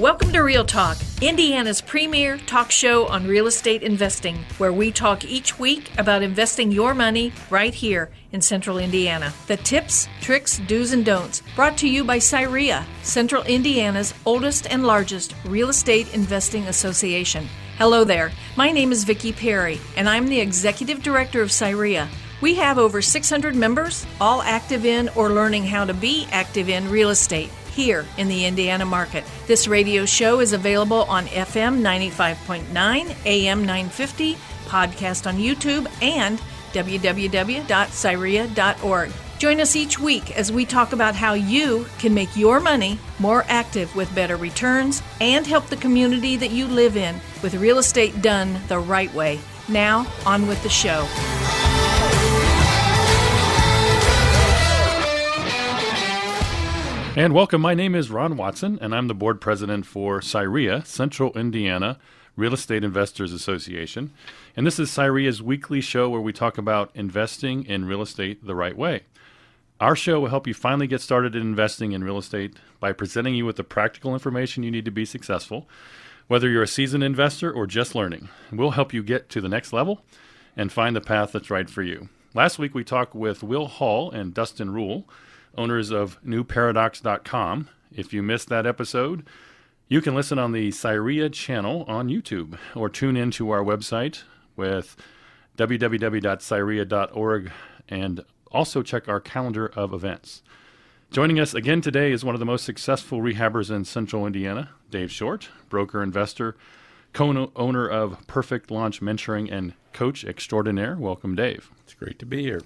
Welcome to Real Talk, Indiana's premier talk show on real estate investing, where we talk each week about investing your money right here in Central Indiana. The tips, tricks, do's, and don'ts, brought to you by CIREIA, Central Indiana's oldest and largest real estate investing association. Hello there, my name is Vicki Perry, and I'm the Executive Director of CIREIA. We have over 600 members, all active in or learning how to be active in real estate here in the Indiana market. This radio show is available on FM 95.9, AM 950, podcast on YouTube, and www.cireia.org. Join us each week as we talk about how you can make your money more active with better returns and help the community that you live in with real estate done the right way. Now, on with the show. And welcome. My name is Ron Watson, and I'm the board president for CIREIA, Central Indiana Real Estate Investors Association. And this is CIREIA's weekly show where we talk about investing in real estate the right way. Our show will help you finally get started in investing in real estate by presenting you with the practical information you need to be successful, whether you're a seasoned investor or just learning. We'll help you get to the next level and find the path that's right for you. Last week, we talked with Will Hall and Dustin Rule, owners of newparadox.com. If you missed that episode, you can listen on the CIREIA channel on YouTube or tune in to our website with www.cireia.org and also check our calendar of events. Joining us again today is one of the most successful rehabbers in Central Indiana, Dave Short, broker, investor, co-owner of Perfect Launch Mentoring and coach extraordinaire. Welcome, Dave. It's great to be here.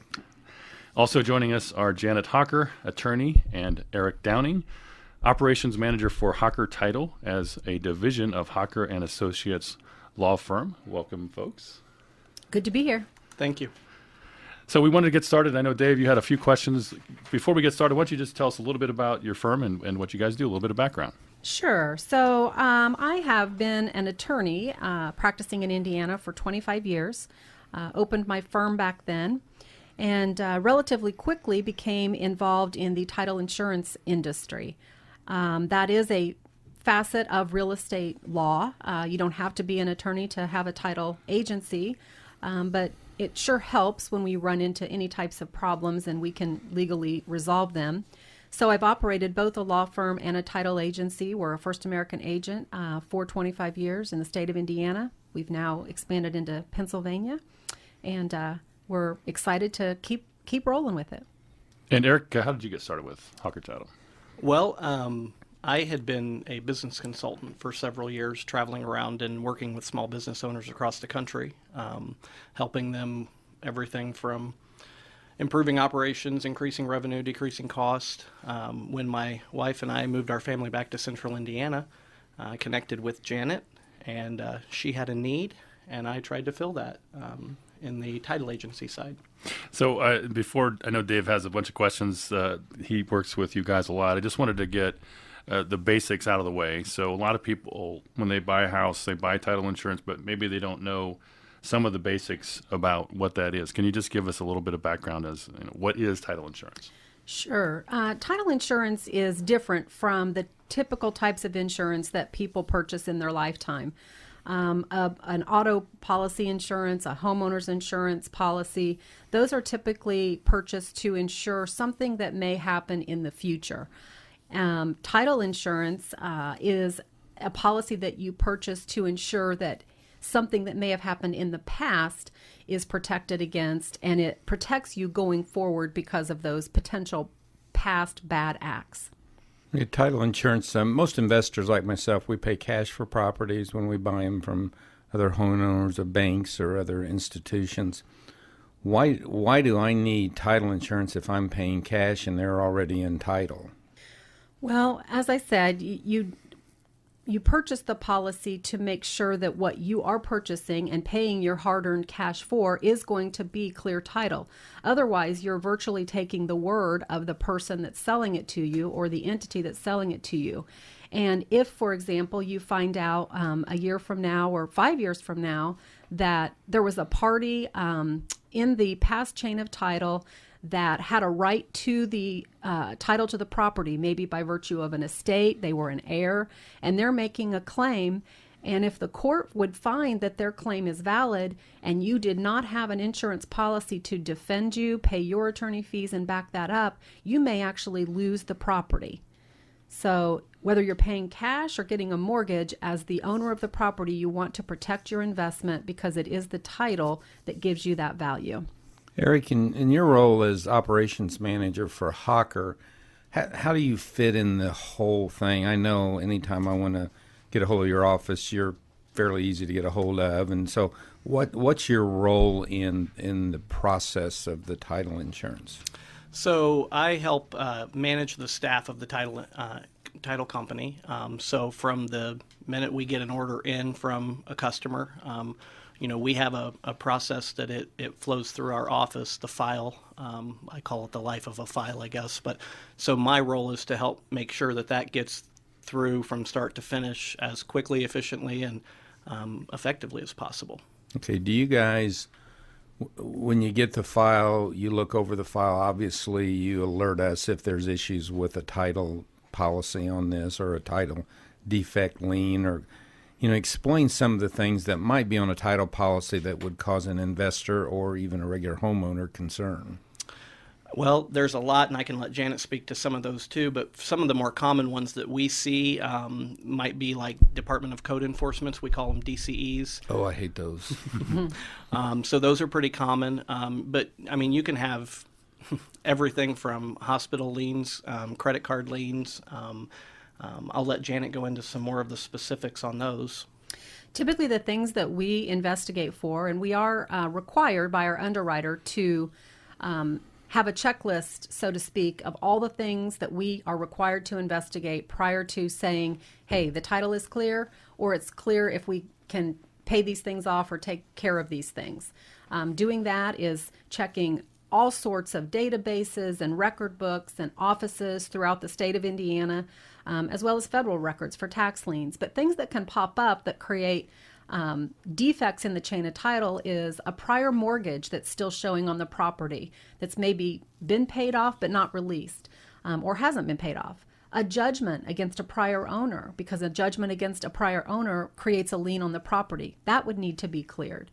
Also joining us are Janet Hocker, attorney, and Eric Downing, operations manager for Hocker Title as a division of Hocker and Associates law firm. Welcome, folks. Good to be here. Thank you. So we wanted to get started. I know, Dave, you had a few questions. Before we get started, why don't you just tell us a little bit about your firm and what you guys do, a little bit of background. Sure. So I have been an attorney practicing in Indiana for 25 years, opened my firm back then, and relatively quickly became involved in the title insurance industry. That is a facet of real estate law. You don't have to be an attorney to have a title agency, but it sure helps when we run into any types of problems and we can legally resolve them. So I've operated both a law firm and a title agency. We're a First American agent for 25 years in the state of Indiana. We've now expanded into Pennsylvania, and we're excited to keep rolling with it. And Eric, how did you get started with Hocker Title? Well, I had been a business consultant for several years, traveling around and working with small business owners across the country, helping them everything from improving operations, increasing revenue, decreasing cost. When my wife and I moved our family back to Central Indiana, I connected with Janet, and she had a need, and I tried to fill that in the title agency side. So before, I know Dave has a bunch of questions. He works with you guys a lot. I just wanted to get the basics out of the way. So a lot of people, when they buy a house, they buy title insurance, but maybe they don't know some of the basics about what that is. Can you just give us a little bit of background as what is title insurance? Sure. Title insurance is different from the typical types of insurance that people purchase in their lifetime. An auto policy insurance, a homeowner's insurance policy, those are typically purchased to insure something that may happen in the future. Title insurance is a policy that you purchase to ensure that something that may have happened in the past is protected against, and it protects you going forward because of those potential past bad acts. Title insurance, most investors like myself, we pay cash for properties when we buy them from other homeowners of banks or other institutions. Why do I need title insurance if I'm paying cash and they're already in title? Well, as I said, you purchase the policy to make sure that what you are purchasing and paying your hard-earned cash for is going to be clear title. Otherwise, you're virtually taking the word of the person that's selling it to you or the entity that's selling it to you. And if, for example, you find out a year from now or 5 years from now that there was a party in the past chain of title that had a right to the title to the property, maybe by virtue of an estate, they were an heir, and they're making a claim. And if the court would find that their claim is valid and you did not have an insurance policy to defend you, pay your attorney fees, and back that up, you may actually lose the property. So whether you're paying cash or getting a mortgage, as the owner of the property, you want to protect your investment because it is the title that gives you that value. Eric, in your role as operations manager for Hawker, how do you fit in the whole thing? I know anytime I want to get a hold of your office, you're fairly easy to get a hold of. And so what's your role in the process of the title insurance? So I help manage the staff of the title company. So from the minute we get an order in from a customer, we have a process that it flows through our office, the file. I call it the life of a file, I guess. But so my role is to help make sure that gets through from start to finish as quickly, efficiently, and effectively as possible. Okay. Do you guys, when you get the file, you look over the file, obviously you alert us if there's issues with a title policy on this or a title defect lien, or explain some of the things that might be on a title policy that would cause an investor or even a regular homeowner concern. Well, there's a lot, and I can let Janet speak to some of those too, but some of the more common ones that we see might be like Department of Code Enforcements. We call them DCEs. Oh, I hate those. So those are pretty common. But, you can have everything from hospital liens, credit card liens. I'll let Janet go into some more of the specifics on those. Typically the things that we investigate for, and we are required by our underwriter to have a checklist, so to speak, of all the things that we are required to investigate prior to saying, hey, the title is clear, or it's clear if we can pay these things off or take care of these things. Doing that is checking all sorts of databases and record books and offices throughout the state of Indiana, as well as federal records for tax liens. But things that can pop up that create defects in the chain of title is a prior mortgage that's still showing on the property that's maybe been paid off but not released, or hasn't been paid off. A judgment against a prior owner, because a judgment against a prior owner creates a lien on the property. That would need to be cleared.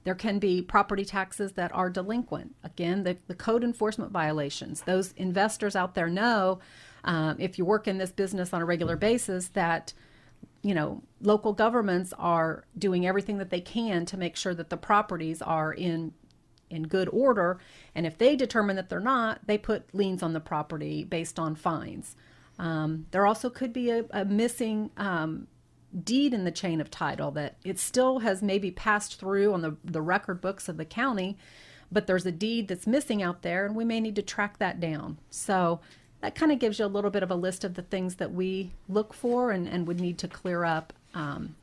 There can be property taxes that are delinquent. Again, the code enforcement violations. Those investors out there know, if you work in this business on a regular basis, that local governments are doing everything that they can to make sure that the properties are in good order. And if they determine that they're not, they put liens on the property based on fines. There also could be a missing deed in the chain of title, that it still has maybe passed through on the record books of the county, but there's a deed that's missing out there, and we may need to track that down. So that kind of gives you a little bit of a list of the things that we look for and would need to clear up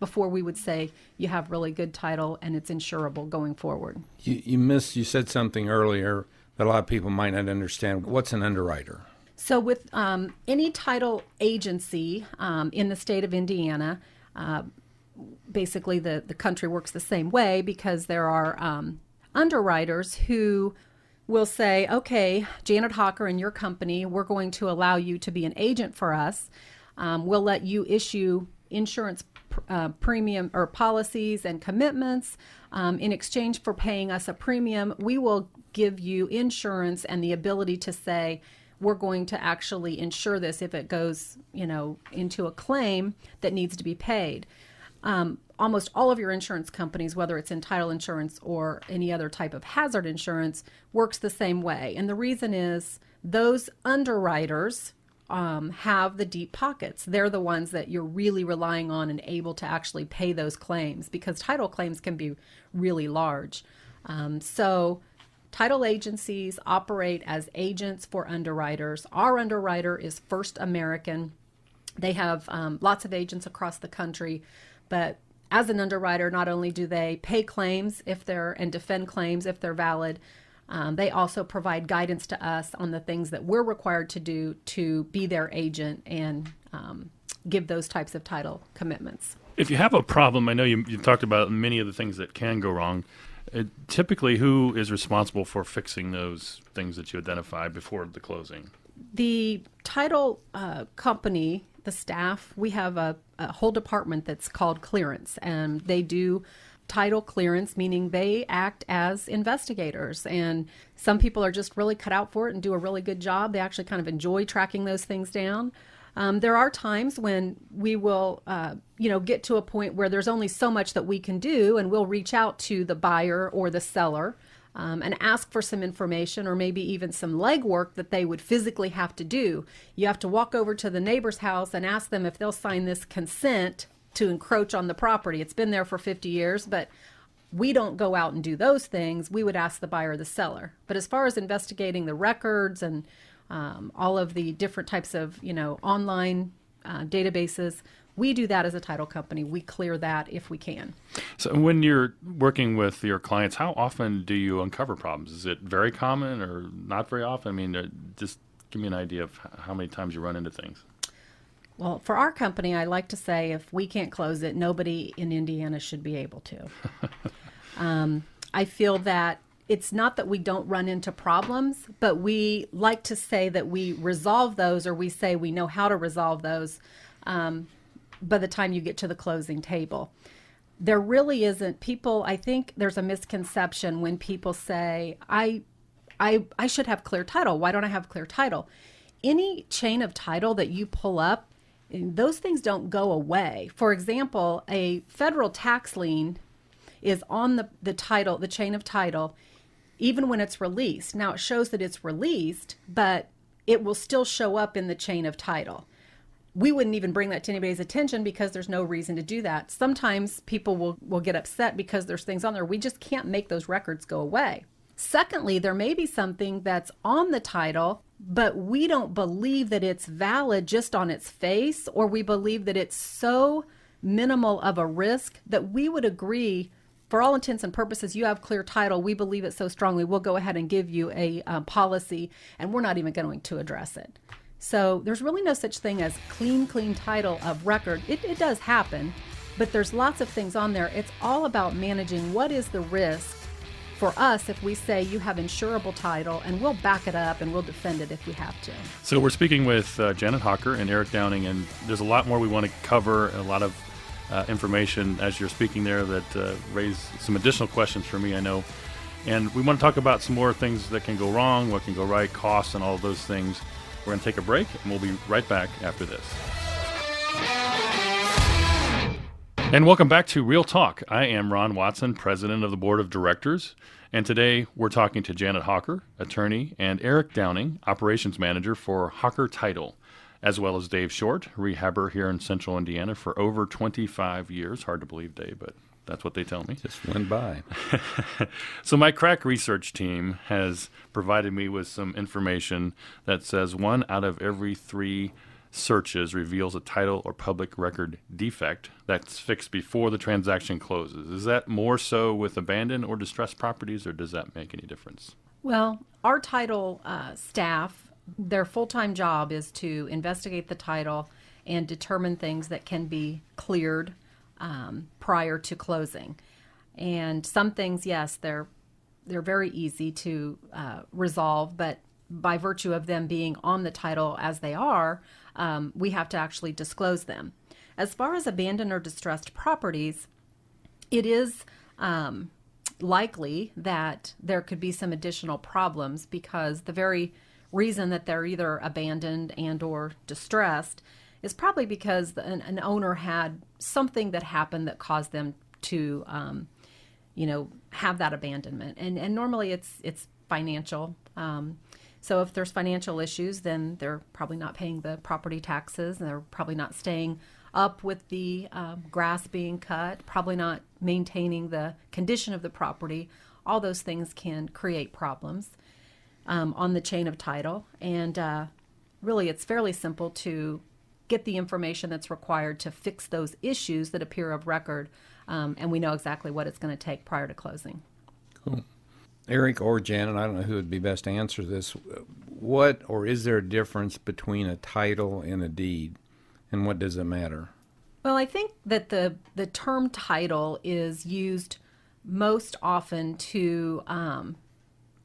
before we would say you have really good title and it's insurable going forward. You said something earlier that a lot of people might not understand. What's an underwriter? So with any title agency in the state of Indiana, basically the country works the same way, because there are underwriters who will say, okay, Janet Hawker and your company, we're going to allow you to be an agent for us. We'll let you issue insurance premium or policies and commitments. In exchange for paying us a premium, we will give you insurance and the ability to say, we're going to actually insure this if it goes, into a claim that needs to be paid. Almost all of your insurance companies, whether it's in title insurance or any other type of hazard insurance, works the same way. And the reason is those underwriters have the deep pockets. They're the ones that you're really relying on and able to actually pay those claims, because title claims can be really large. So title agencies operate as agents for underwriters. Our underwriter is First American. They have lots of agents across the country, but as an underwriter, not only do they pay claims and defend claims if they're valid, they also provide guidance to us on the things that we're required to do to be their agent and give those types of title commitments. If you have a problem, I know you talked about many of the things that can go wrong. Typically, who is responsible for fixing those things that you identify before the closing? The title company, the staff, we have a whole department that's called clearance, and they do title clearance, meaning they act as investigators. And some people are just really cut out for it and do a really good job. They actually kind of enjoy tracking those things down. There are times when we will, get to a point where there's only so much that we can do, and we'll reach out to the buyer or the seller and ask for some information or maybe even some legwork that they would physically have to do. You have to walk over to the neighbor's house and ask them if they'll sign this consent to encroach on the property. It's been there for 50 years, but we don't go out and do those things. We would ask the buyer or the seller. But as far as investigating the records and all of the different types of, online databases, we do that as a title company. We clear that if we can. So when you're working with your clients, how often do you uncover problems? Is it very common or not very often? I mean, just give me an idea of how many times you run into things. Well, for our company, I like to say if we can't close it, nobody in Indiana should be able to. I feel that it's not that we don't run into problems, but we like to say that we resolve those, or we say we know how to resolve those by the time you get to the closing table. There really isn't I think there's a misconception when people say, I should have clear title. Why don't I have clear title? Any chain of title that you pull up, those things don't go away. For example, a federal tax lien is on the title, the chain of title, even when it's released. Now it shows that it's released, but it will still show up in the chain of title. We wouldn't even bring that to anybody's attention because there's no reason to do that. Sometimes people will get upset because there's things on there. We just can't make those records go away. Secondly, there may be something that's on the title, but we don't believe that it's valid just on its face, or we believe that it's so minimal of a risk that we would agree, for all intents and purposes, you have clear title. We believe it so strongly, we'll go ahead and give you a policy, and we're not even going to address it. So there's really no such thing as clean title of record. It does happen, but there's lots of things on there. It's all about managing what is the risk for us if we say you have insurable title, and we'll back it up and we'll defend it if we have to. So we're speaking with Janet Hawker and Eric Downing, and there's a lot more we want to cover, a lot of information as you're speaking there that raise some additional questions for me, I know. And we want to talk about some more things that can go wrong, what can go right, costs, and all of those things. We're going to take a break, and we'll be right back after this. And welcome back to Real Talk. I am Ron Watson, president of the board of directors. And today we're talking to Janet Hawker, attorney, and Eric Downing, operations manager for Hawker Title, as well as Dave Short, rehabber here in Central Indiana for over 25 years. Hard to believe, Dave, but that's what they tell me. Just went by. So my crack research team has provided me with some information that says 1 out of every 3 searches reveals a title or public record defect that's fixed before the transaction closes. Is that more so with abandoned or distressed properties, or does that make any difference? Well, our title staff, their full-time job is to investigate the title and determine things that can be cleared prior to closing. And some things, yes, they're very easy to resolve, but by virtue of them being on the title as they are, we have to actually disclose them. As far as abandoned or distressed properties, it is likely that there could be some additional problems, because the very reason that they're either abandoned and or distressed is probably because an owner had something that happened that caused them to have that abandonment. And normally it's financial. So if there's financial issues, then they're probably not paying the property taxes, and they're probably not staying up with the grass being cut, probably not maintaining the condition of the property. All those things can create problems on the chain of title. And really, it's fairly simple to get the information that's required to fix those issues that appear of record, and we know exactly what it's going to take prior to closing. Cool. Eric or Janet, I don't know who would be best to answer this. What, or is there a difference between a title and a deed, and what does it matter? Well, I think that the term title is used most often to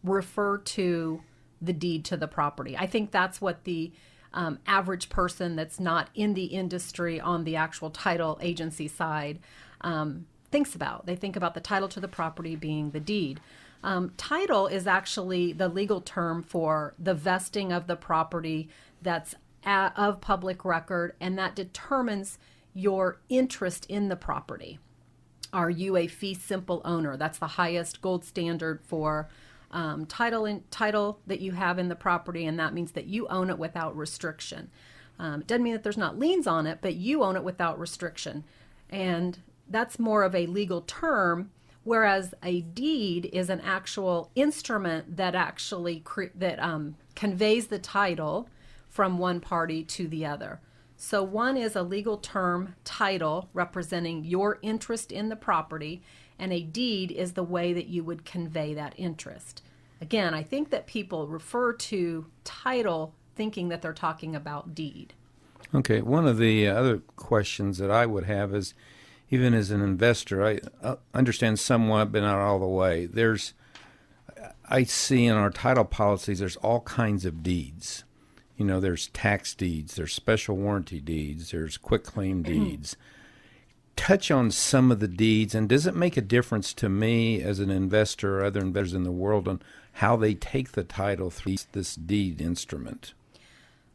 refer to the deed to the property. I think that's what the average person that's not in the industry on the actual title agency side thinks about. They think about the title to the property being the deed. Title is actually the legal term for the vesting of the property that's of public record, and that determines your interest in the property. Are you a fee simple owner? That's the highest gold standard for title that you have in the property, and that means that you own it without restriction. It doesn't mean that there's not liens on it, but you own it without restriction. And that's more of a legal term, whereas a deed is an actual instrument that actually conveys the title from one party to the other. So one is a legal term, title, representing your interest in the property, and a deed is the way that you would convey that interest. Again, I think that people refer to title thinking that they're talking about deed. Okay, one of the other questions that I would have is, even as an investor, I understand somewhat, but not all the way. I see in our title policies, there's all kinds of deeds. You know, there's tax deeds, there's special warranty deeds, there's quitclaim deeds. Touch on some of the deeds, and does it make a difference to me as an investor or other investors in the world on how they take the title through this deed instrument?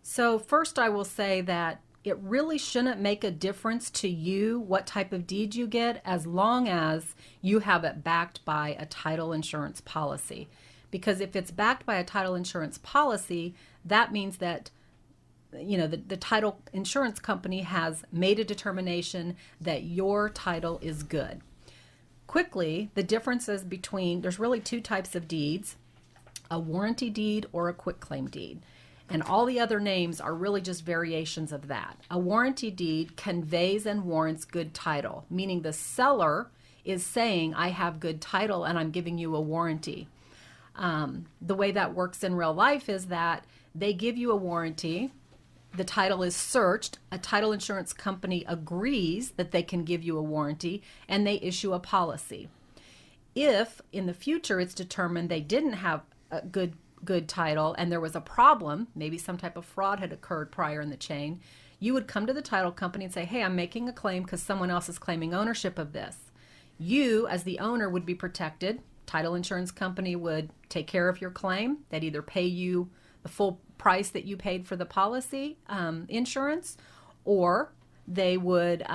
So first I will say that it really shouldn't make a difference to you what type of deed you get, as long as you have it backed by a title insurance policy. Because if it's backed by a title insurance policy, that means that the title insurance company has made a determination that your title is good. Quickly, the differences between, there's really two types of deeds, a warranty deed or a quitclaim deed. And all the other names are really just variations of that. A warranty deed conveys and warrants good title, meaning the seller is saying, I have good title and I'm giving you a warranty. The way that works in real life is that they give you a warranty, the title is searched, a title insurance company agrees that they can give you a warranty, and they issue a policy. If in the future it's determined they didn't have a good title and there was a problem, maybe some type of fraud had occurred prior in the chain, you would come to the title company and say, hey, I'm making a claim because someone else is claiming ownership of this. You, as the owner, would be protected. Title insurance company would take care of your claim. They'd either pay you the full price that you paid for the policy insurance, or they would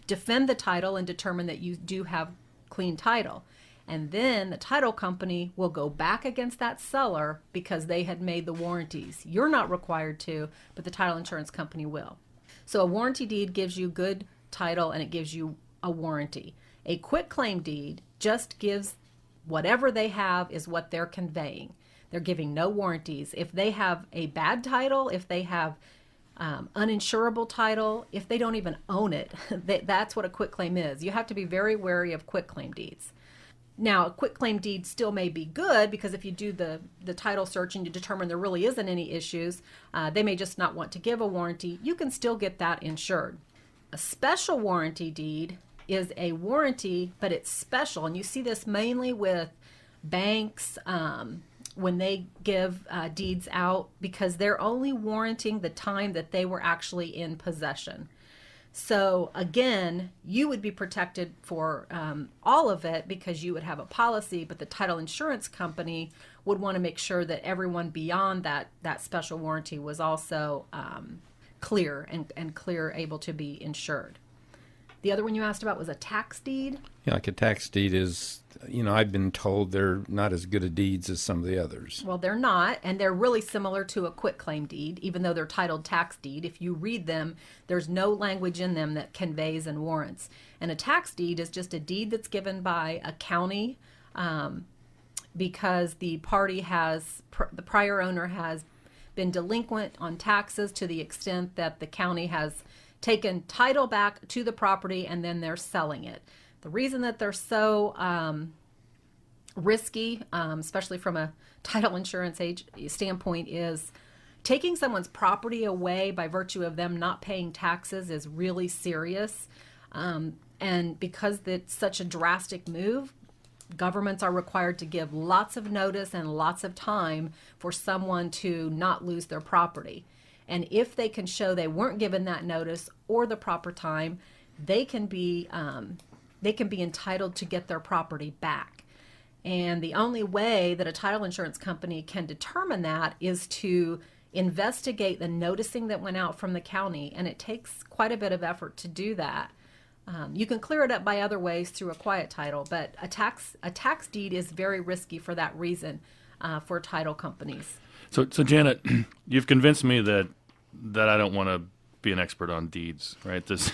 defend the title and determine that you do have clean title. And then the title company will go back against that seller because they had made the warranties. You're not required to, but the title insurance company will. So a warranty deed gives you good title and it gives you a warranty. A quitclaim deed just gives whatever they have is what they're conveying. They're giving no warranties. If they have a bad title, if they have uninsurable title, if they don't even own it, that's what a quitclaim is. You have to be very wary of quitclaim deeds. Now, a quitclaim deed still may be good because if you do the title search and you determine there really isn't any issues, they may just not want to give a warranty. You can still get that insured. A special warranty deed is a warranty, but it's special. And you see this mainly with banks when they give deeds out, because they're only warranting the time that they were actually in possession. So again, you would be protected for all of it because you would have a policy, but the title insurance company would want to make sure that everyone beyond that special warranty was also clear and clear, able to be insured. The other one you asked about was a tax deed. Yeah, like a tax deed is, I've been told they're not as good at deeds as some of the others. Well, they're not, and they're really similar to a quitclaim deed, even though they're titled tax deed. If you read them, there's no language in them that conveys and warrants. And a tax deed is just a deed that's given by a county because the prior owner has been delinquent on taxes to the extent that the county has taken title back to the property and then they're selling it. The reason that they're so risky, especially from a title insurance standpoint, is taking someone's property away by virtue of them not paying taxes is really serious. And because it's such a drastic move, Governments are required to give lots of notice and lots of time for someone to not lose their property. And if they can show they weren't given that notice or the proper time, they can be entitled to get their property back. And the only way that a title insurance company can determine that is to investigate the noticing that went out from the county, and it takes quite a bit of effort to do that. You can clear it up by other ways through a quiet title, but a tax deed is very risky for that reason for title companies. So Janet, you've convinced me that I don't want to be an expert on deeds, right? There's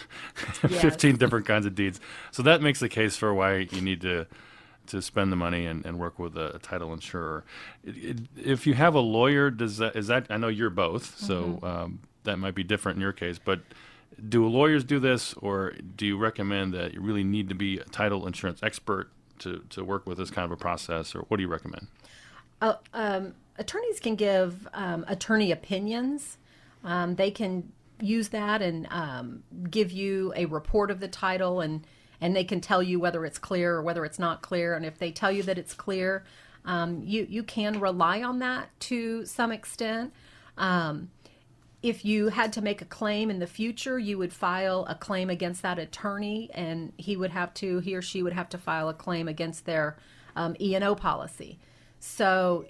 Yes. 15 different kinds of deeds. So that makes the case for why you need to spend the money and work with a title insurer. If you have a lawyer, is that I know you're both, so that might be different in your case, but do lawyers do this, or do you recommend that you really need to be a title insurance expert to work with this kind of a process, or what do you recommend? Attorneys can give attorney opinions. They can use that and give you a report of the title, and they can tell you whether it's clear or whether it's not clear. And if they tell you that it's clear, you can rely on that to some extent. If you had to make a claim in the future, you would file a claim against that attorney, and he or she would have to file a claim against their E&O policy. So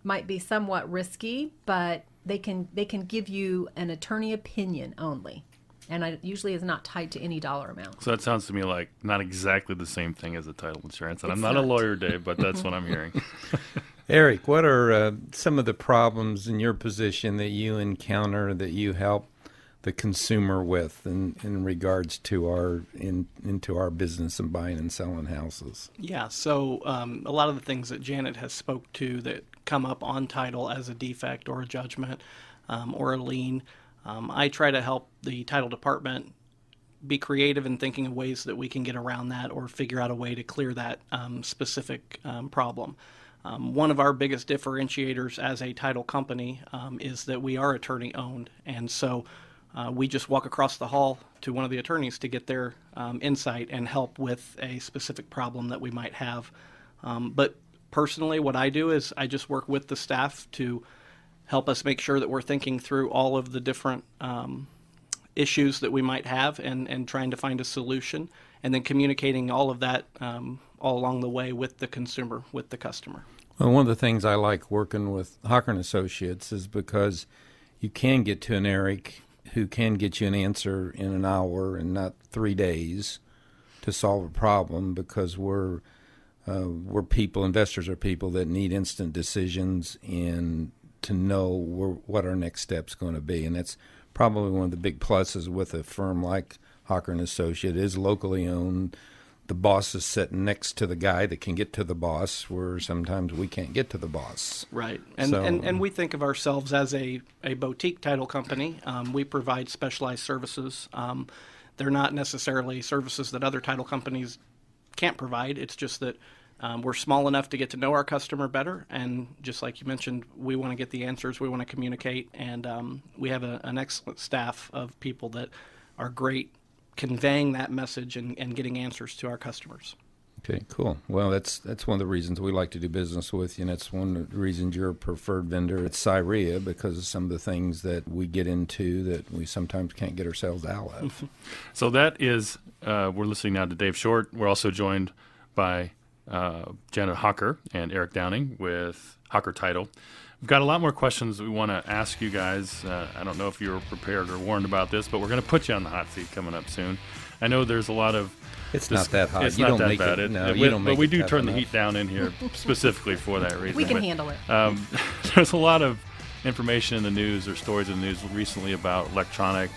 might be somewhat risky, but they can give you an attorney opinion only, and it usually is not tied to any dollar amount. So that sounds to me like not exactly the same thing as a title insurance. And It's I'm not a not. lawyer, Dave, but that's what I'm hearing. Eric, what are some of the problems in your position that you encounter that you help the consumer with in regards to into our business and buying and selling houses? Yeah, so a lot of the things that Janet has spoke to that come up on title as a defect or a judgment or a lien, I try to help the title department be creative in thinking of ways that we can get around that or figure out a way to clear that specific problem. One of our biggest differentiators as a title company is that we are attorney owned, and so we just walk across the hall to one of the attorneys to get their insight and help with a specific problem that we might have. But personally, what I do is I just work with the staff to help us make sure that we're thinking through all of the different issues that we might have and trying to find a solution, and then communicating all of that all along the way with the consumer, with the customer. Well, one of the things I like working with Hocker & Associates is because you can get to an Eric who can get you an answer in an hour and not 3 days to solve a problem, because we're people, investors are people that need instant decisions and to know what our next step's going to be. And that's probably one of the big pluses with a firm like Hocker & Associates. It is locally owned. The boss is sitting next to the guy that can get to the boss, where sometimes we can't get to the boss. Right. And we think of ourselves as a boutique title company. We provide specialized services. They're not necessarily services that other title companies can't provide. It's just that we're small enough to get to know our customer better. And just like you mentioned, we want to get the answers. We want to communicate. And we have an excellent staff of people that are great conveying that message and getting answers to our customers. Okay, cool. Well, that's one of the reasons we like to do business with you, and that's one of the reasons you're a preferred vendor at CIREIA, because of some of the things that we get into that we sometimes can't get ourselves out of. So that is, we're listening now to Dave Short. We're also joined by Janet Hocker and Eric Downing with Hocker Title. We've got a lot more questions we want to ask you guys. I don't know if you were prepared or warned about this, but we're going to put you on the hot seat coming up soon. I know there's a lot of... It's not that hot. It's You not don't that make bad. it. No, But you don't make we it do tough turn the enough. heat down in here specifically for that reason. We can But, handle it. There's a lot of information in the news or stories in the news recently about electronic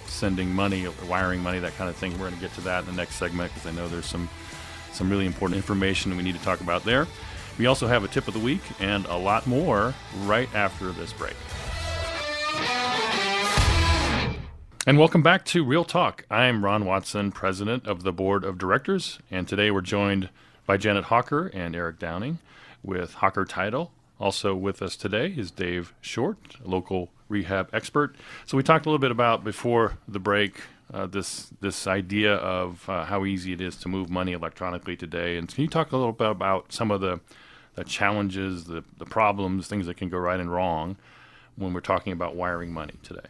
sending money, wiring money, that kind of thing. We're going to get to that in the next segment, because I know there's some really important information we need to talk about there. We also have a tip of the week and a lot more right after this break. And welcome back to Real Talk. I'm Ron Watson, president of the board of directors, and today we're joined by Janet Hocker and Eric Downing with Hocker Title. Also with us today is Dave Short, a local rehab expert. So we talked a little bit about, before the break, this idea of how easy it is to move money electronically today. And can you talk a little bit about some of the challenges, the problems, things that can go right and wrong when we're talking about wiring money today?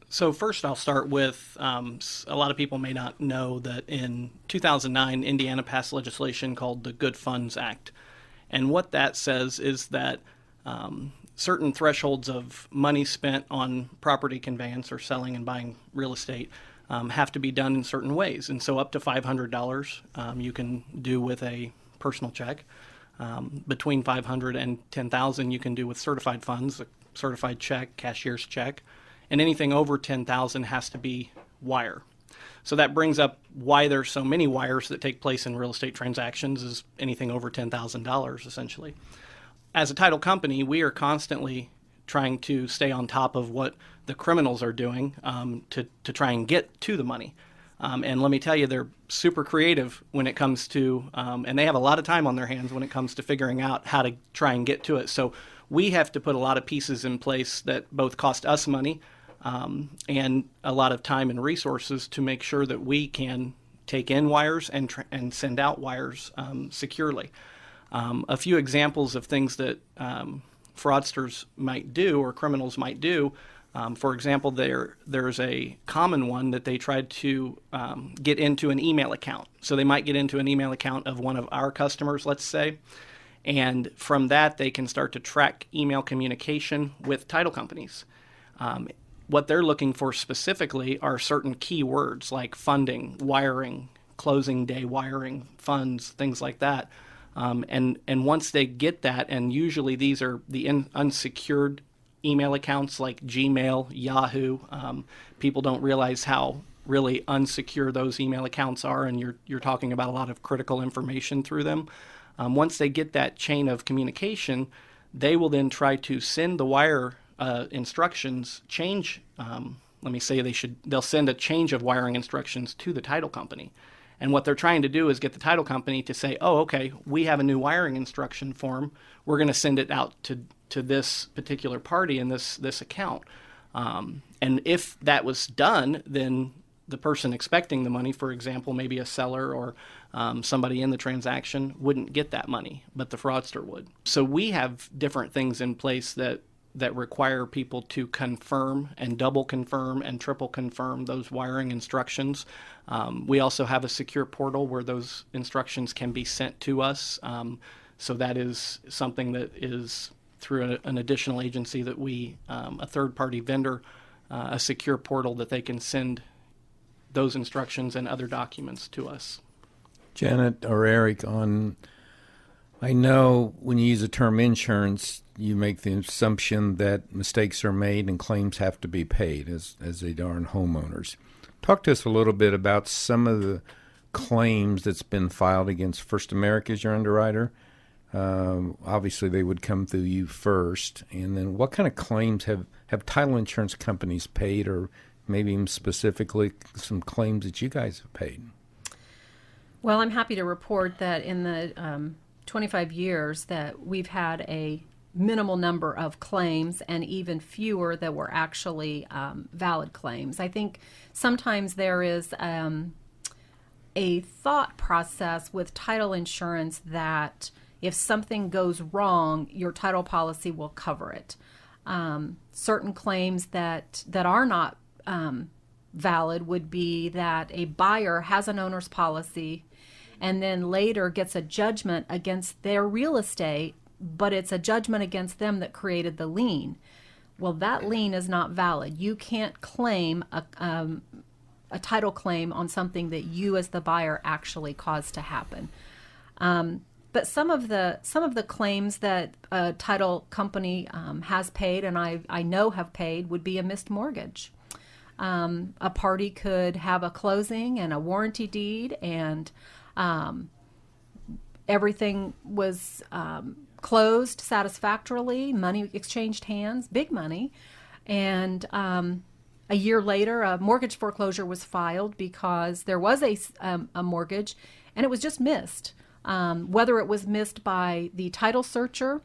So first I'll start with, a lot of people may not know that in 2009, Indiana passed legislation called the Good Funds Act. And what that says is that certain thresholds of money spent on property conveyance or selling and buying real estate have to be done in certain ways. And so up to $500 you can do with a personal check. Between $500 and $10,000 you can do with certified funds, a certified check, cashier's check. And anything over $10,000 has to be wire. So that brings up why there's so many wires that take place in real estate transactions, is anything over $10,000 essentially. As a title company, we are constantly trying to stay on top of what the criminals are doing to try and get to the money. And let me tell you, they're super creative when it comes to, and they have a lot of time on their hands when it comes to figuring out how to try and get to it. So we have to put a lot of pieces in place that both cost us money and a lot of time and resources to make sure that we can take in wires and send out wires securely. A few examples of things that fraudsters might do or criminals might do. For example, there's a common one that they tried to get into an email account. So they might get into an email account of one of our customers, let's say, and from that they can start to track email communication with title companies. What they're looking for specifically are certain keywords like funding, wiring, closing day wiring, funds, things like that. And once they get that, and usually these are the unsecured email accounts like Gmail, Yahoo. People don't realize how really unsecure those email accounts are, and you're talking about a lot of critical information through them. Once they get that chain of communication, they will then try to send the wire instructions, they'll send a change of wiring instructions to the title company. And what they're trying to do is get the title company to say, oh, okay, we have a new wiring instruction form. We're going to send it out to this particular party in this account. And if that was done, then the person expecting the money, for example, maybe a seller or somebody in the transaction, wouldn't get that money, but the fraudster would. So we have different things in place that require people to confirm and double confirm and triple confirm those wiring instructions. We also have a secure portal where those instructions can be sent to us. So that is something that is through an additional agency that we, a third-party vendor, a secure portal that they can send those instructions and other documents to us. Janet or Eric, I know when you use the term insurance, you make the assumption that mistakes are made and claims have to be paid, as they are in homeowners. Talk to us a little bit about some of the claims that's been filed against First America as your underwriter. Obviously, they would come through you first. And then what kind of claims have title insurance companies paid, or maybe even specifically some claims that you guys have paid? Well, I'm happy to report that in the 25 years that we've had a minimal number of claims and even fewer that were actually valid claims. I think sometimes there is a thought process with title insurance that if something goes wrong, your title policy will cover it. Certain claims that are not valid would be that a buyer has an owner's policy and then later gets a judgment against their real estate, but it's a judgment against them that created the lien. Well, that lien is not valid. You can't claim a title claim on something that you as the buyer actually caused to happen. But some of the claims that a title company has paid, and I know have paid, would be a missed mortgage. A party could have a closing and a warranty deed, and everything was closed satisfactorily, money exchanged hands, big money, and a year later a mortgage foreclosure was filed because there was a mortgage and it was just missed. Whether it was missed by the title searcher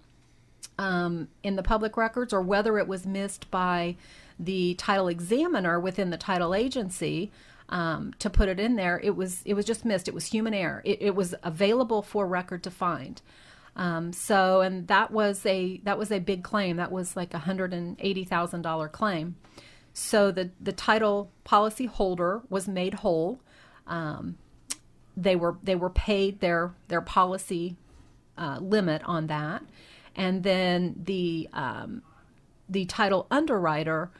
in the public records, or whether it was missed by the title examiner within the title agency to put it in there. It was just missed. It was human error. It was available for record to find. And that was a big claim. That was like $180,000 claim. So the title policy holder was made whole. They were paid their policy limit on that, and then the title underwriter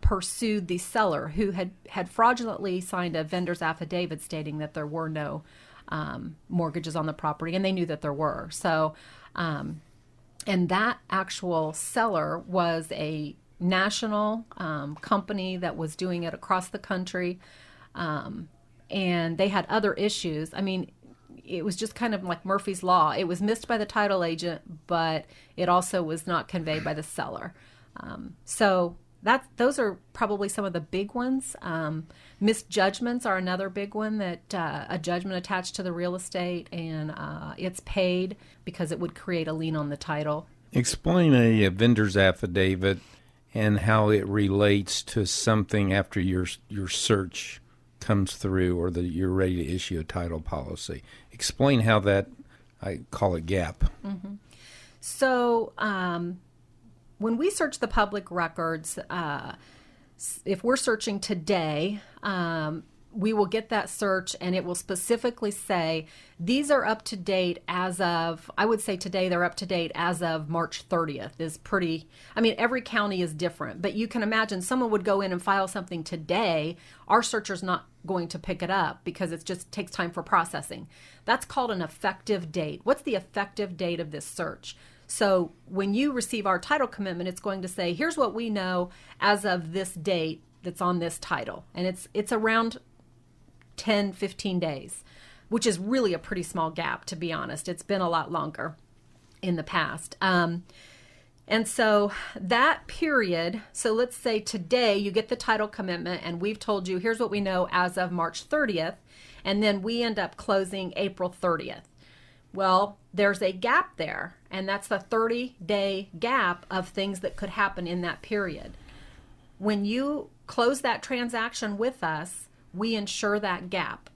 pursued the seller who had fraudulently signed a vendor's affidavit stating that there were no mortgages on the property, and they knew that there were. So, and that actual seller was a national company that was doing it across the country, and they had other issues. I mean, it was just kind of like Murphy's Law. It was missed by the title agent, but it also was not conveyed by the seller. So those are probably some of the big ones. Misjudgments are another big one, that a judgment attached to the real estate and it's paid because it would create a lien on the title. Explain a vendor's affidavit and how it relates to something after your search comes through, or that you're ready to issue a title policy. Explain how that, I call it gap. Mm-hmm. So when we search the public records, if we're searching today, we will get that search and it will specifically say these are up to date as of, I would say today they're up to date as of March 30th is pretty, I mean, every county is different, but you can imagine someone would go in and file something today. Our searcher's not going to pick it up because it just takes time for processing. That's called an effective date. What's the effective date of this search? So when you receive our title commitment, it's going to say, here's what we know as of this date that's on this title. And it's around 10, 15 days, which is really a pretty small gap, to be honest. It's been a lot longer in the past. And so that period, so let's say today you get the title commitment and we've told you, here's what we know as of March 30th, and then we end up closing April 30th. Well, there's a gap there, and that's the 30-day gap of things that could happen in that period. When you close that transaction with us, we insure that gap.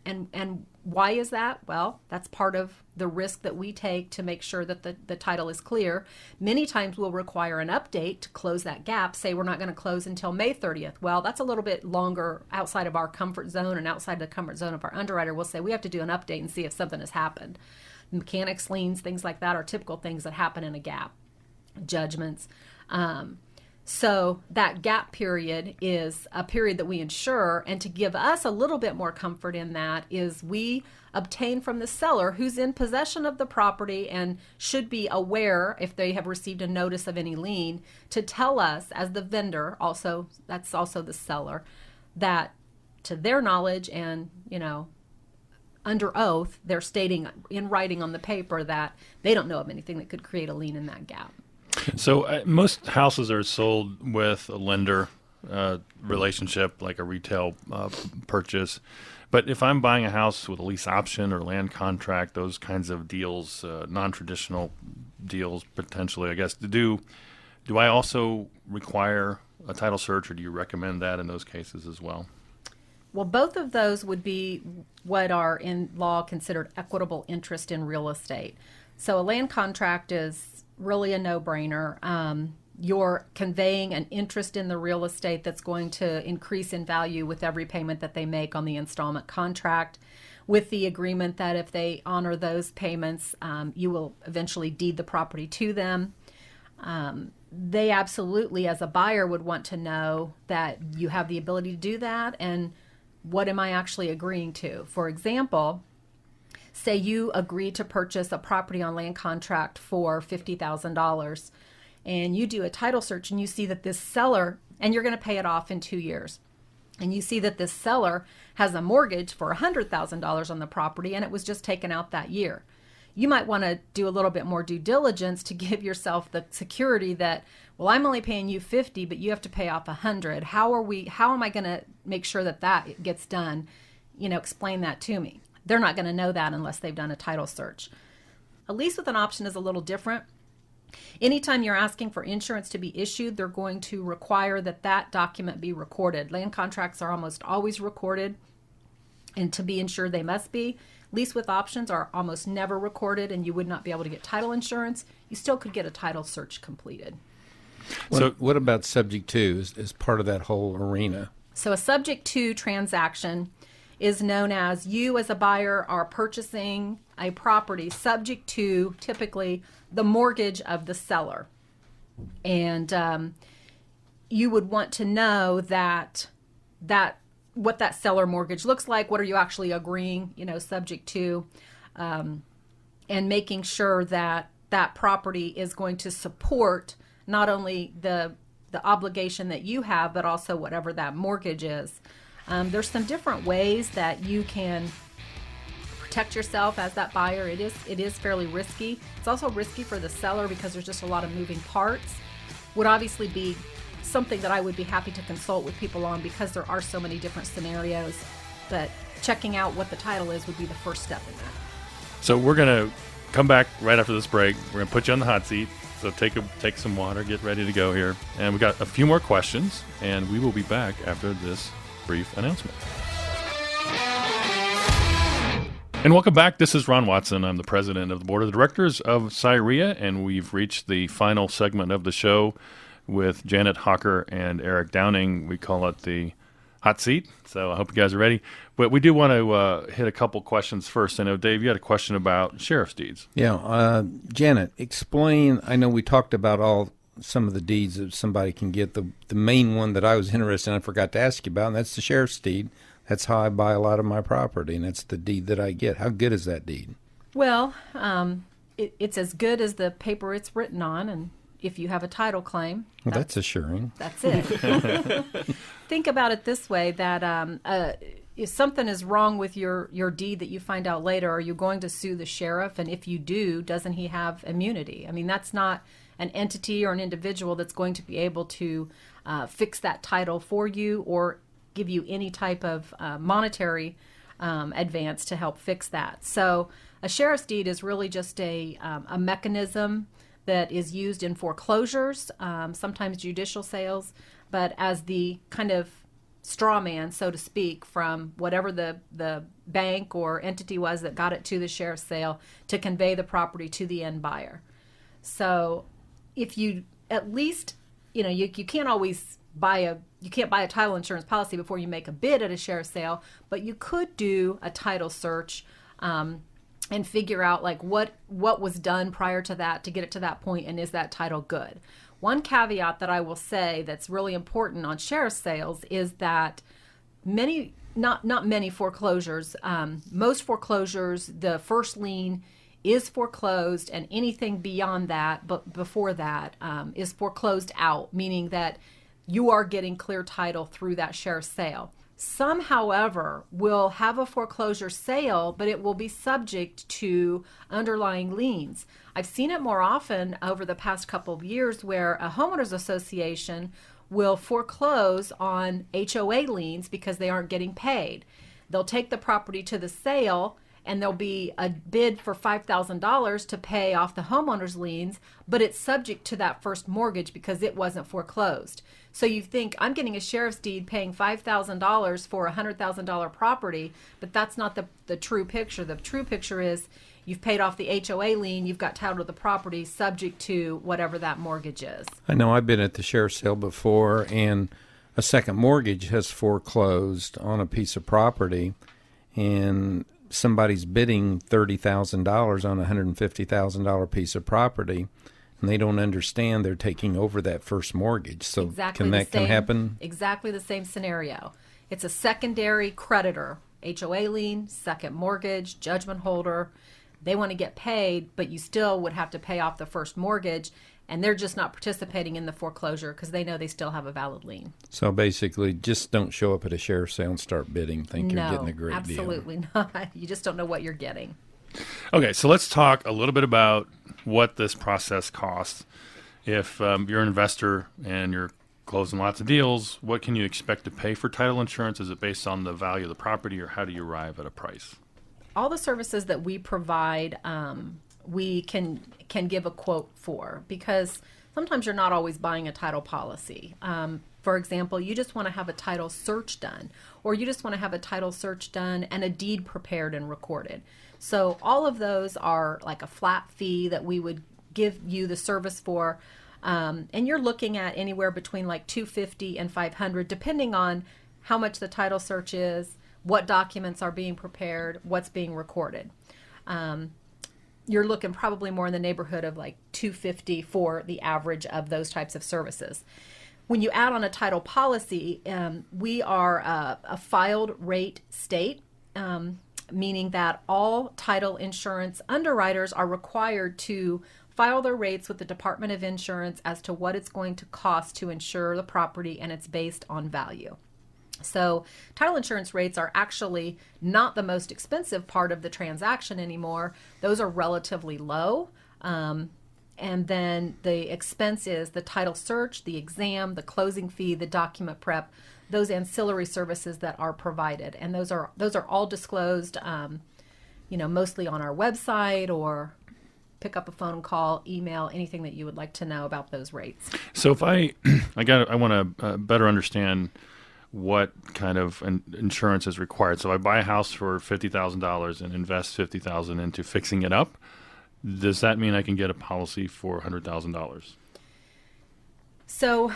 And why is that? Well, that's part of the risk that we take to make sure that the title is clear. Many times we'll require an update to close that gap. Say we're not going to close until May 30th. Well, that's a little bit longer outside of our comfort zone and outside the comfort zone of our underwriter. We'll say we have to do an update and see if something has happened. Mechanics, liens, things like that are typical things that happen in a gap. Judgments. So that gap period is a period that we insure, and to give us a little bit more comfort in that is we obtain from the seller who's in possession of the property and should be aware if they have received a notice of any lien to tell us as the vendor, also that's also the seller, that to their knowledge and, you know, under oath, they're stating in writing on the paper that they don't know of anything that could create a lien in that gap. So most houses are sold with a lender relationship, like a retail purchase. But if I'm buying a house with a lease option or land contract, those kinds of deals, non-traditional deals potentially, I guess, do I also require a title search, or do you recommend that in those cases as well? Well, both of those would be what are in law considered equitable interest in real estate. So a land contract is really a no-brainer. You're conveying an interest in the real estate that's going to increase in value with every payment that they make on the installment contract, with the agreement that if they honor those payments, you will eventually deed the property to them. They absolutely, as a buyer, would want to know that you have the ability to do that, and what am I actually agreeing to? For example, say you agree to purchase a property on land contract for $50,000, and you do a title search and you see that this seller, and you're going to pay it off in 2 years, and you see that this seller has a mortgage for $100,000 on the property and it was just taken out that year. You might want to do a little bit more due diligence to give yourself the security that, well, I'm only paying you 50, but you have to pay off 100. How am I going to make sure that that gets done? You know, explain that to me. They're not going to know that unless they've done a title search. A lease with an option is a little different. Anytime you're asking for insurance to be issued, they're going to require that that document be recorded. Land contracts are almost always recorded, and to be insured, they must be. Lease with options are almost never recorded, and you would not be able to get title insurance. You still could get a title search completed. So What about subject to is part of that whole arena? So a subject to transaction is known as you as a buyer are purchasing a property subject to typically the mortgage of the seller. And you would want to know that what that seller mortgage looks like, what are you actually agreeing, subject to, and making sure that that property is going to support not only the obligation that you have, but also whatever that mortgage is. There's some different ways that you can protect yourself as that buyer. It is fairly risky. It's also risky for the seller because there's just a lot of moving parts. Would obviously be something that I would be happy to consult with people on because there are so many different scenarios. But checking out what the title is would be the first step in that. So we're going to come back right after this break. We're going to put you on the hot seat. So take some water, get ready to go here. And we got a few more questions, and we will be back after this brief announcement. And welcome back. This is Ron Watson. I'm the president of the board of directors of CIREIA, and we've reached the final segment of the show with Janet Hawker and Eric Downing. We call it the hot seat. So I hope you guys are ready. But we do want to hit a couple questions first. I know, Dave, you had a question about sheriff's deeds. Yeah. Janet, explain. I know we talked about some of the deeds that somebody can get. The main one that I was interested in, I forgot to ask you about, and that's the sheriff's deed. That's how I buy a lot of my property, and that's the deed that I get. How good is that deed? Well, it's as good as the paper it's written on, and if you have a title claim. Well, that's assuring. That's it. Think about it this way, that if something is wrong with your deed that you find out later, are you going to sue the sheriff? And if you do, doesn't he have immunity? I mean, that's not an entity or an individual that's going to be able to fix that title for you or give you any type of monetary advance to help fix that. So a sheriff's deed is really just a mechanism that is used in foreclosures, sometimes judicial sales, but as the kind of straw man, so to speak, from whatever the bank or entity was that got it to the sheriff's sale to convey the property to the end buyer. So if you at least, you can't always you can't buy a title insurance policy before you make a bid at a sheriff's sale, but you could do a title search and figure out like what was done prior to that to get it to that point, and is that title good? One caveat that I will say that's really important on sheriff's sales is that not many foreclosures, most foreclosures, the first lien is foreclosed, and anything beyond that, but before that, is foreclosed out, meaning that you are getting clear title through that sheriff's sale. Some, however, will have a foreclosure sale, but it will be subject to underlying liens. I've seen it more often over the past couple of years where a homeowners association will foreclose on HOA liens because they aren't getting paid. They'll take the property to the sale, and there'll be a bid for $5,000 to pay off the homeowner's liens, but it's subject to that first mortgage because it wasn't foreclosed. So you think, I'm getting a sheriff's deed paying $5,000 for a $100,000 property, but that's not the true picture. The true picture is you've paid off the HOA lien, you've got title to the property subject to whatever that mortgage is. I know I've been at the sheriff's sale before, and a second mortgage has foreclosed on a piece of property, and somebody's bidding $30,000 on a $150,000 piece of property, and they don't understand they're taking over that first mortgage. So exactly can happen? Exactly the same scenario. It's a secondary creditor, HOA lien, second mortgage, judgment holder. They want to get paid, but you still would have to pay off the first mortgage, and they're just not participating in the foreclosure because they know they still have a valid lien. So basically, just don't show up at a sheriff's sale and start bidding, think you're getting a great deal. No, absolutely not. You just don't know what you're getting. Okay, so let's talk a little bit about what this process costs. If you're an investor and you're closing lots of deals, what can you expect to pay for title insurance? Is it based on the value of the property, or how do you arrive at a price? All the services that we provide, we can give a quote for, because sometimes you're not always buying a title policy. For example, you just want to have a title search done, or you just want to have a title search done and a deed prepared and recorded. So all of those are like a flat fee that we would give you the service for. And you're looking at anywhere between like $250 and $500, depending on how much the title search is, what documents are being prepared, what's being recorded. You're looking probably more in the neighborhood of like $250 for the average of those types of services. When you add on a title policy, we are a filed rate state, meaning that all title insurance underwriters are required to file their rates with the Department of Insurance as to what it's going to cost to insure the property, and it's based on value. So title insurance rates are actually not the most expensive part of the transaction anymore. Those are relatively low. And then the expense is the title search, the exam, the closing fee, the document prep, those ancillary services that are provided. And those are all disclosed, mostly on our website, or pick up a phone call, email, anything that you would like to know about those rates. So if I want to better understand what kind of insurance is required. So I buy a house for $50,000 and invest $50,000 into fixing it up. Does that mean I can get a policy for $100,000? So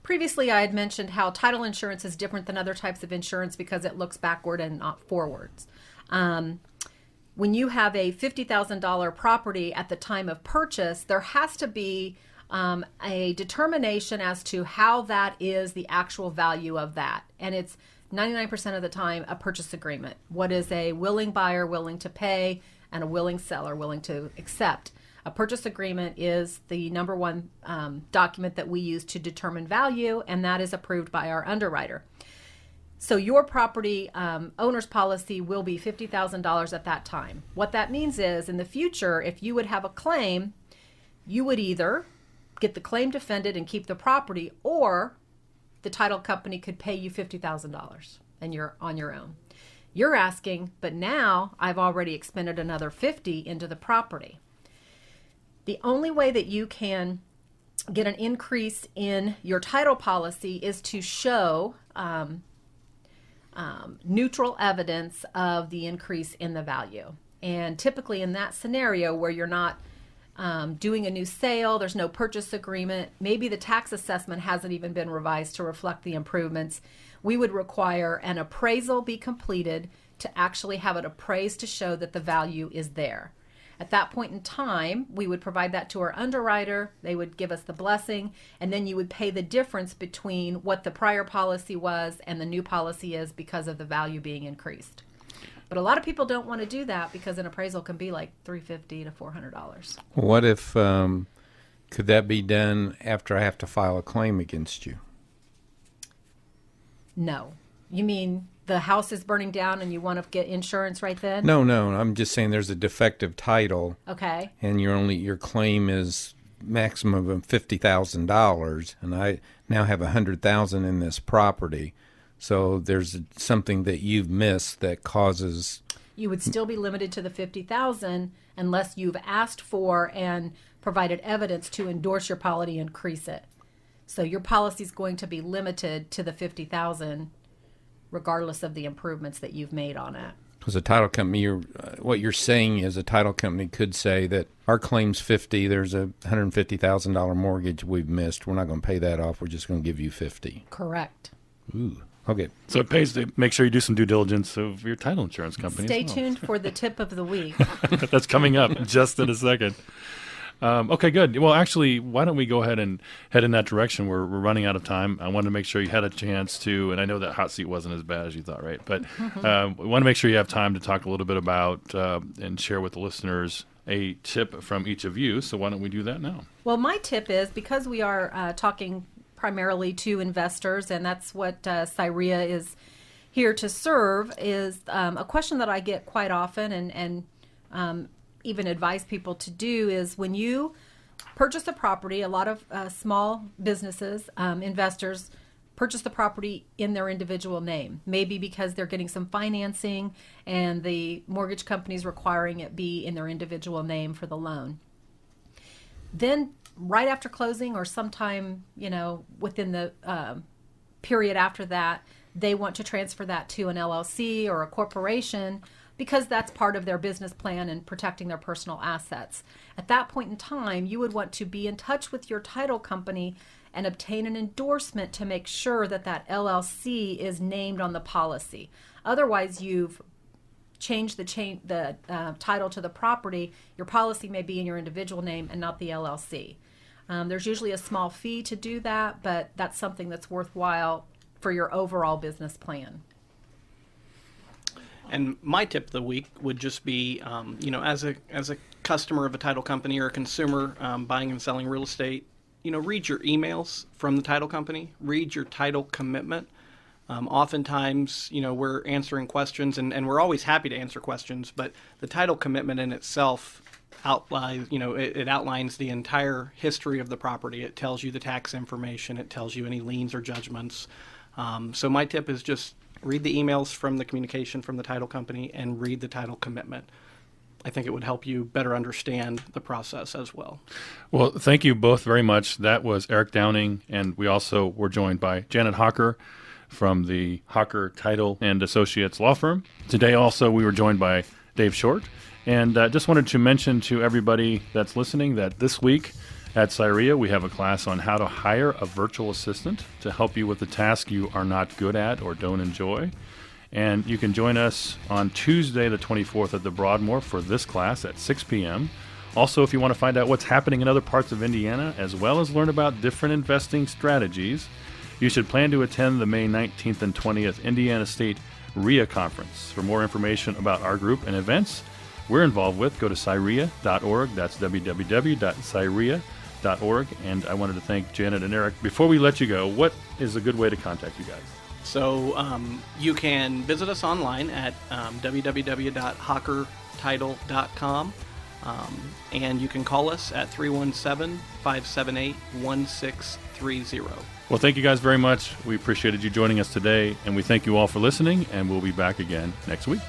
previously I had mentioned how title insurance is different than other types of insurance because it looks backward and not forwards. When you have a $50,000 property at the time of purchase, there has to be a determination as to how that is the actual value of that. And it's 99% of the time a purchase agreement. What is a willing buyer willing to pay and a willing seller willing to accept? A purchase agreement is the number one document that we use to determine value, and that is approved by our underwriter. So your property owner's policy will be $50,000 at that time. What that means is, in the future, if you would have a claim, you would either get the claim defended and keep the property, or the title company could pay you $50,000 and you're on your own. You're asking, but now I've already expended another $50,000 into the property. The only way that you can get an increase in your title policy is to show neutral evidence of the increase in the value. And typically in that scenario where you're not doing a new sale, there's no purchase agreement, maybe the tax assessment hasn't even been revised to reflect the improvements, we would require an appraisal be completed to actually have it appraised to show that the value is there. At that point in time, we would provide that to our underwriter, they would give us the blessing, and then you would pay the difference between what the prior policy was and the new policy is because of the value being increased. But a lot of people don't want to do that because an appraisal can be like $350 to $400. What if, could that be done after I have to file a claim against you? No. You mean the house is burning down and you want to get insurance right then? No, I'm just saying there's a defective title. Okay. And your claim is maximum of $50,000, and I now have $100,000 in this property. So there's something that you've missed that causes... You would still be limited to the $50,000 unless you've asked for and provided evidence to endorse your policy and increase it. So your policy is going to be limited to the $50,000 regardless of the improvements that you've made on it. Because a title company, what you're saying is a title company could say that our claim's $50,000, there's a $150,000 mortgage we've missed. We're not going to pay that off. We're just going to give you $50,000. Correct. Ooh. Okay. So it pays to make sure you do some due diligence of your title insurance company. Stay tuned for the tip of the week. That's coming up just in a second. Okay, good. Well, actually, why don't we go ahead and head in that direction? We're running out of time. I wanted to make sure you had a chance to, and I know that hot seat wasn't as bad as you thought, right? But we want to make sure you have time to talk a little bit about and share with the listeners a tip from each of you. So why don't we do that now? Well, my tip is, because we are talking primarily to investors, and that's what CIREIA is here to serve, is a question that I get quite often and even advise people to do is, when you purchase a property, a lot of small businesses, investors purchase the property in their individual name, maybe because they're getting some financing and the mortgage company's requiring it be in their individual name for the loan. Then right after closing or sometime, within the period after that, they want to transfer that to an LLC or a corporation because that's part of their business plan and protecting their personal assets. At that point in time, you would want to be in touch with your title company and obtain an endorsement to make sure that that LLC is named on the policy. Otherwise, you've changed the title to the property. Your policy may be in your individual name and not the LLC. There's usually a small fee to do that, but that's something that's worthwhile for your overall business plan. And my tip of the week would just be, as a customer of a title company or a consumer buying and selling real estate, read your emails from the title company, read your title commitment. Oftentimes, we're answering questions, and we're always happy to answer questions, but the title commitment in itself outlines, it outlines the entire history of the property. It tells you the tax information. It tells you any liens or judgments. So my tip is just read the emails from the communication from the title company and read the title commitment. I think it would help you better understand the process as well. Well, thank you both very much. That was Eric Downing, and we also were joined by Janet Hocker from the Hocker Title and Associates law firm. Today also we were joined by Dave Short, and just wanted to mention to everybody that's listening that this week at CIREIA we have a class on how to hire a virtual assistant to help you with the task you are not good at or don't enjoy. And you can join us on Tuesday the 24th at the Broadmoor for this class at 6 p.m. Also, if you want to find out what's happening in other parts of Indiana, as well as learn about different investing strategies, you should plan to attend the May 19th and 20th Indiana State RIA Conference. For more information about our group and events we're involved with, go to CIREIA.org. That's www.CIREIA.org. And I wanted to thank Janet and Eric. Before we let you go, what is a good way to contact you guys? So you can visit us online at www.hockertitle.com, and you can call us at 317-578-1630. Well, thank you guys very much. We appreciated you joining us today, and we thank you all for listening, and we'll be back again next week.